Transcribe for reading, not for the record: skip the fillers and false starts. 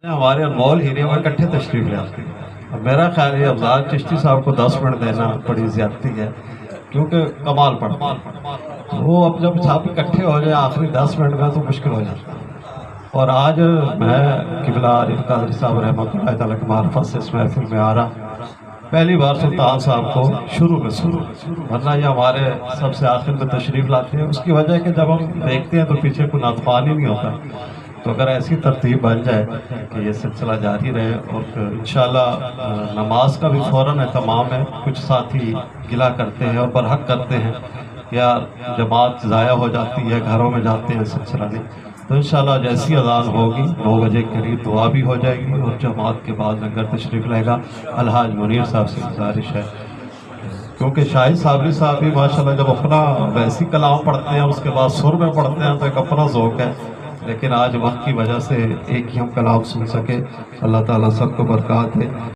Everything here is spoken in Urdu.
ہمارے انمول ہیرے وہ اکٹھے تشریف لے آتے ہیں۔ اب میرا خیال ہے افضال چشتی صاحب کو 10 منٹ دینا بڑی زیادتی ہے، کیونکہ کمال پڑھتے ہیں وہ اب جب صاحب اکٹھے ہو جائے آخری 10 منٹ میں تو مشکل ہو جاتا ہے۔ اور آج میں قبلہ عارف قادری صاحب رحمۃ اللہ تعالیٰ کی معرفت سے اس محفل میں آ رہا، پہلی بار سلطان صاحب کو شروع میں ورنہ یہ ہمارے سب سے آخر میں تشریف لاتے ہیں۔ اس کی وجہ ہے کہ جب ہم دیکھتے ہیں تو پیچھے کوئی نعت ہی نہیں ہوتا، تو اگر ایسی ترتیب بن جائے کہ یہ سلسلہ جاری رہے اور انشاءاللہ نماز کا بھی فوراً اہتمام ہے۔ کچھ ساتھی گلہ کرتے ہیں اور برحق کرتے ہیں کہ یار جماعت ضائع ہو جاتی ہے، گھروں میں جاتے ہیں سلسلہ نہیں، تو انشاءاللہ جیسی اذان ہوگی 9 بجے کے قریب دعا بھی ہو جائے گی اور جماعت کے بعد لنگر تشریف لائے گا۔ الحاج منیر صاحب سے گزارش ہے، کیونکہ شاہد صابری صاحب بھی ماشاءاللہ جب اپنا ویسی کلام پڑھتے ہیں اس کے بعد سر میں پڑھتے ہیں تو ایک اپنا ذوق ہے، لیکن آج وقت کی وجہ سے ایک ہی ہم کلام سن سکے۔ اللہ تعالیٰ سب کو برکات دے۔